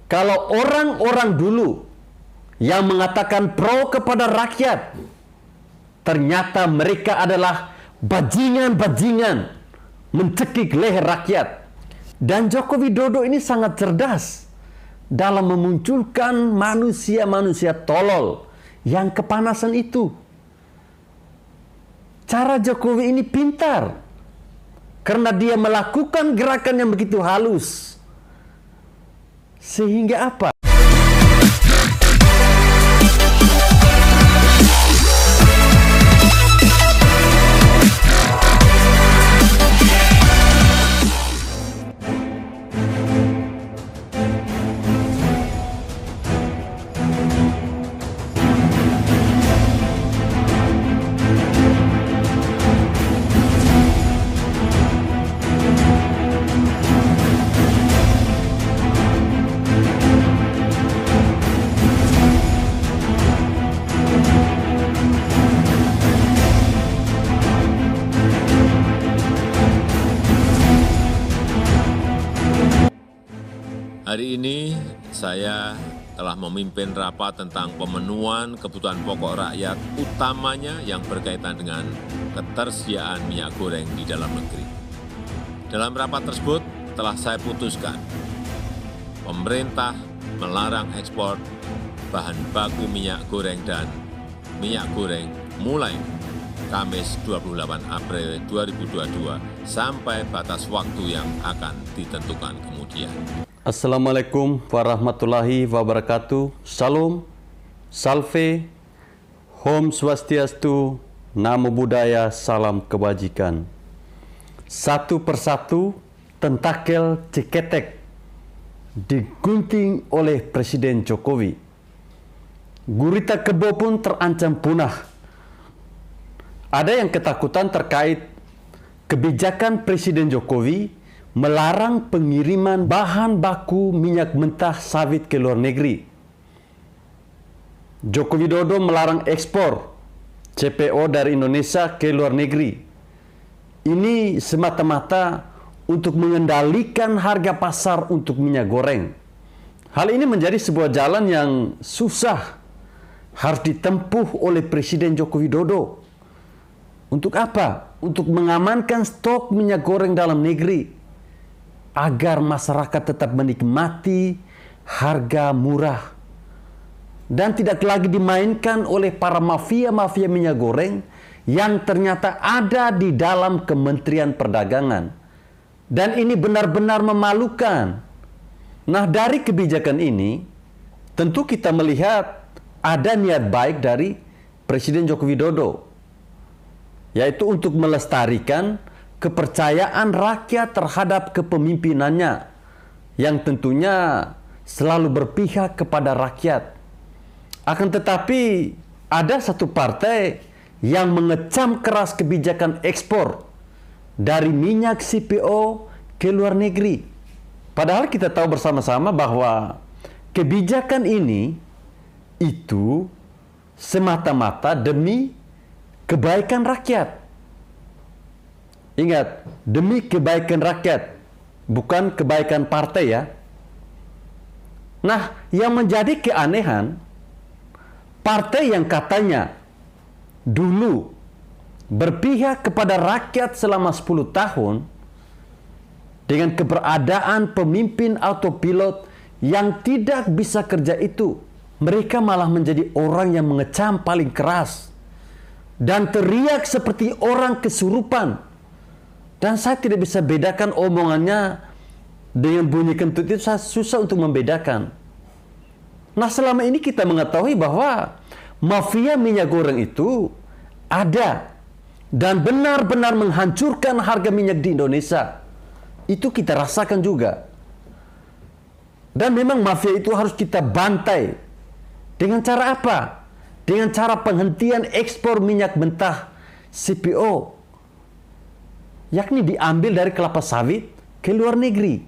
Kalau orang-orang dulu yang mengatakan pro kepada rakyat, ternyata mereka adalah bajingan-bajingan mencekik leher rakyat. Dan Joko Widodo ini sangat cerdas dalam memunculkan manusia-manusia tolol yang kepanasan itu. Cara Jokowi ini pintar karena dia melakukan gerakan yang begitu halus. Sehingga apa? Hari ini saya telah memimpin rapat tentang pemenuhan kebutuhan pokok rakyat, utamanya yang berkaitan dengan ketersediaan minyak goreng di dalam negeri. Dalam rapat tersebut telah saya putuskan, pemerintah melarang ekspor bahan baku minyak goreng dan minyak goreng mulai Kamis 28 April 2022 sampai batas waktu yang akan ditentukan kemudian. Assalamualaikum warahmatullahi wabarakatuh. Salam, salve, Om Swastiastu, Namo Buddhaya, salam kebajikan. Satu persatu tentakel ceketek digunting oleh Presiden Jokowi. Gurita kebo pun terancam punah. Ada yang ketakutan terkait kebijakan Presiden Jokowi melarang pengiriman bahan baku minyak mentah sawit ke luar negeri. Joko Widodo melarang ekspor CPO dari Indonesia ke luar negeri. Ini semata-mata untuk mengendalikan harga pasar untuk minyak goreng. Hal ini menjadi sebuah jalan yang susah harus ditempuh oleh Presiden Joko Widodo. Untuk apa? Untuk mengamankan stok minyak goreng dalam negeri, agar masyarakat tetap menikmati harga murah dan tidak lagi dimainkan oleh para mafia-mafia minyak goreng yang ternyata ada di dalam Kementerian Perdagangan. Dan ini benar-benar memalukan. Nah, dari kebijakan ini tentu kita melihat ada niat baik dari Presiden Joko Widodo, yaitu untuk melestarikan kepercayaan rakyat terhadap kepemimpinannya yang tentunya selalu berpihak kepada rakyat. Akan tetapi ada satu partai yang mengecam keras kebijakan ekspor dari minyak CPO ke luar negeri. Padahal kita tahu bersama-sama bahwa kebijakan ini itu semata-mata demi kebaikan rakyat. Ingat, demi kebaikan rakyat, bukan kebaikan partai ya. Nah, yang menjadi keanehan, partai yang katanya dulu berpihak kepada rakyat selama 10 tahun, dengan keberadaan pemimpin autopilot yang tidak bisa kerja itu, mereka malah menjadi orang yang mengecam paling keras dan teriak seperti orang kesurupan. Dan saya tidak bisa bedakan omongannya dengan bunyi kentut itu, saya susah untuk membedakan. Nah, selama ini kita mengetahui bahwa mafia minyak goreng itu ada dan benar-benar menghancurkan harga minyak di Indonesia. Itu kita rasakan juga. Dan memang mafia itu harus kita bantai. Dengan cara apa? Dengan cara penghentian ekspor minyak mentah CPO, yakni diambil dari kelapa sawit ke luar negeri.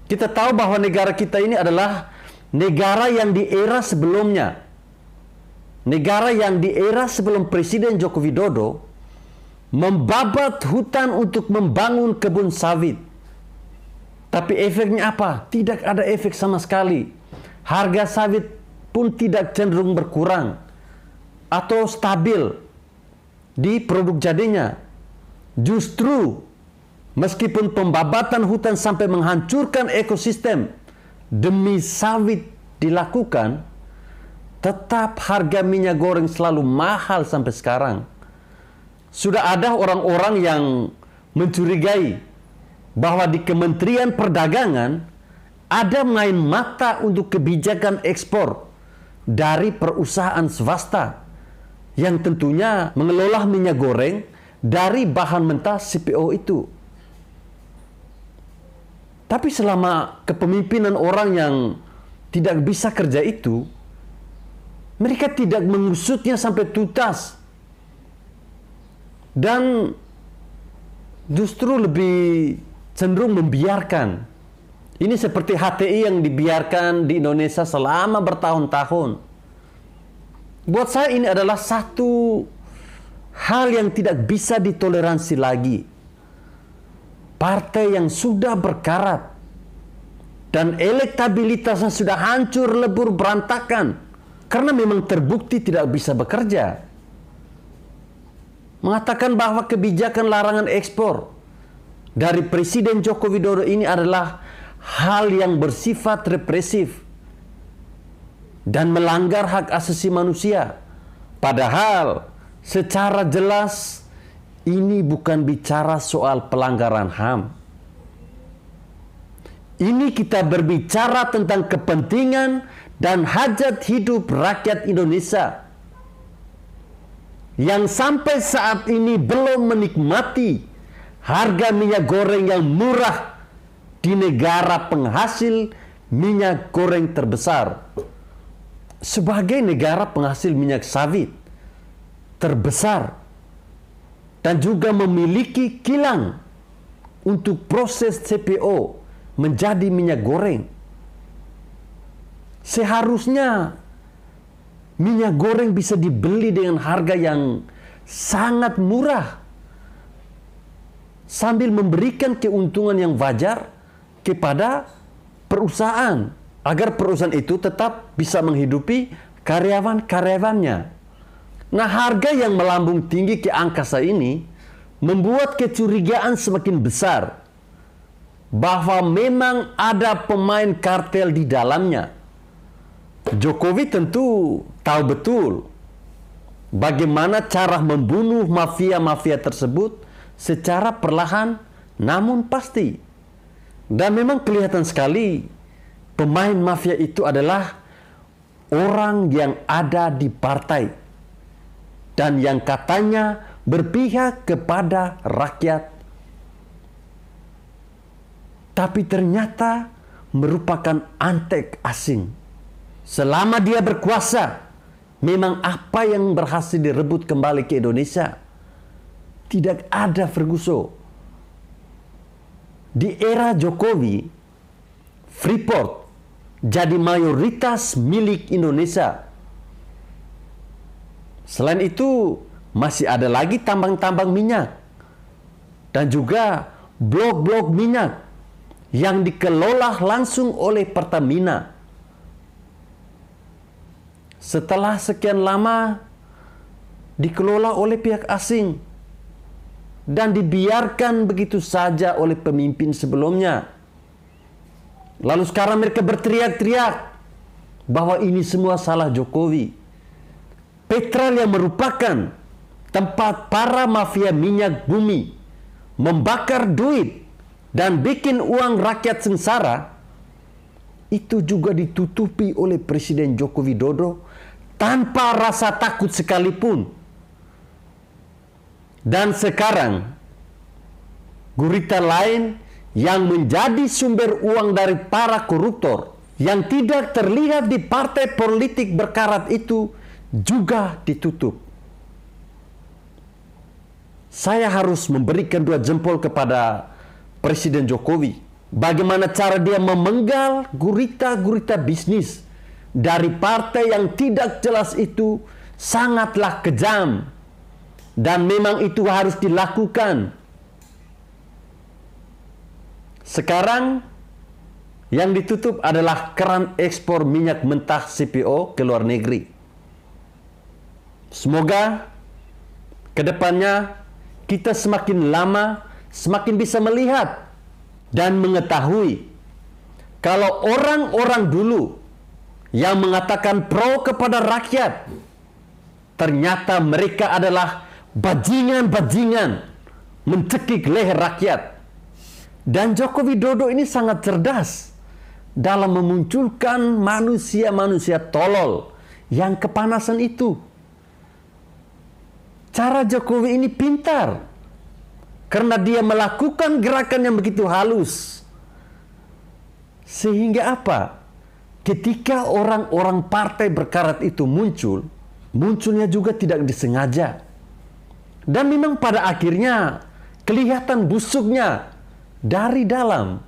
Kita tahu bahwa negara kita ini adalah negara yang di era sebelumnya, negara yang di era sebelum Presiden Joko Widodo membabat hutan untuk membangun kebun sawit. Tapi efeknya apa? Tidak ada efek sama sekali. harga sawit pun tidak cenderung berkurang atau stabil di produk jadinya. Justru meskipun pembabatan hutan sampai menghancurkan ekosistem demi sawit dilakukan, tetap harga minyak goreng selalu mahal sampai sekarang. Sudah ada orang-orang yang mencurigai bahwa di Kementerian Perdagangan ada main mata untuk kebijakan ekspor dari perusahaan swasta yang tentunya mengelola minyak goreng dari bahan mentah CPO itu. Tapi selama kepemimpinan orang yang tidak bisa kerja itu, mereka tidak mengusutnya sampai tuntas. Dan justru lebih cenderung membiarkan. Ini seperti HTI yang dibiarkan di Indonesia selama bertahun-tahun. Buat saya ini adalah satu hal yang tidak bisa ditoleransi lagi. Partai yang sudah berkarat dan elektabilitasnya sudah hancur lebur berantakan karena memang terbukti tidak bisa bekerja. Mengatakan bahwa kebijakan larangan ekspor dari Presiden Joko Widodo ini adalah hal yang bersifat represif dan melanggar hak asasi manusia. Padahal secara jelas ini bukan bicara soal pelanggaran HAM. Ini kita berbicara tentang kepentingan dan hajat hidup rakyat Indonesia yang sampai saat ini belum menikmati harga minyak goreng yang murah di negara penghasil minyak goreng terbesar. Sebagai negara penghasil minyak sawit terbesar dan juga memiliki kilang untuk proses CPO menjadi minyak goreng, seharusnya minyak goreng bisa dibeli dengan harga yang sangat murah sambil memberikan keuntungan yang wajar kepada perusahaan agar perusahaan itu tetap bisa menghidupi karyawan-karyawannya. Nah, harga yang melambung tinggi ke angkasa ini membuat kecurigaan semakin besar bahwa memang ada pemain kartel di dalamnya. Jokowi tentu tahu betul bagaimana cara membunuh mafia-mafia tersebut secara perlahan namun pasti. Dan memang kelihatan sekali pemain mafia itu adalah orang yang ada di partai dan yang katanya berpihak kepada rakyat, tapi ternyata merupakan antek asing. Selama dia berkuasa, memang apa yang berhasil direbut kembali ke Indonesia tidak ada Ferguson. Di era Jokowi, Freeport jadi mayoritas milik Indonesia. Selain itu, masih ada lagi tambang-tambang minyak dan juga blok-blok minyak yang dikelola langsung oleh Pertamina. Setelah sekian lama dikelola oleh pihak asing dan dibiarkan begitu saja oleh pemimpin sebelumnya. Lalu sekarang mereka berteriak-teriak bahwa ini semua salah Jokowi. Petrol yang merupakan tempat para mafia minyak bumi membakar duit dan bikin uang rakyat sengsara, itu juga ditutupi oleh Presiden Joko Widodo tanpa rasa takut sekalipun. Dan sekarang gurita lain yang menjadi sumber uang dari para koruptor yang tidak terlihat di partai politik berkarat itu juga ditutup. Saya harus memberikan 2 jempol kepada Presiden Jokowi. Bagaimana cara dia memenggal gurita-gurita bisnis dari partai yang tidak jelas itu sangatlah kejam. Dan memang itu harus dilakukan. Sekarang Yang ditutup adalah keran ekspor minyak mentah CPO ke luar negeri. Semoga ke depannya kita semakin lama semakin bisa melihat dan mengetahui kalau orang-orang dulu yang mengatakan pro kepada rakyat, ternyata mereka adalah bajingan-bajingan mencekik leher rakyat. Dan Joko Widodo ini sangat cerdas dalam memunculkan manusia-manusia tolol yang kepanasan itu. Cara Jokowi ini pintar karena dia melakukan gerakan yang begitu halus. Sehingga apa? Ketika orang-orang partai berkarat itu munculnya juga tidak disengaja. Dan memang pada akhirnya kelihatan busuknya dari dalam.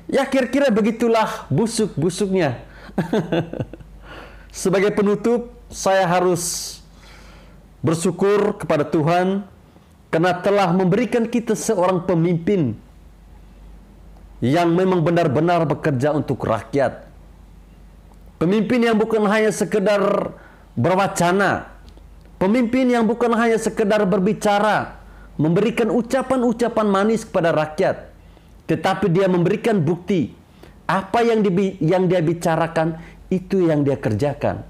Ya kira-kira begitulah busuk-busuknya. Sebagai penutup, saya harus bersyukur kepada Tuhan karena telah memberikan kita seorang pemimpin yang memang benar-benar bekerja untuk rakyat. Pemimpin yang bukan hanya sekedar berwacana, pemimpin yang bukan hanya sekedar berbicara, memberikan ucapan-ucapan manis kepada rakyat, tetapi dia memberikan bukti apa yang dia bicarakan itu yang dia kerjakan.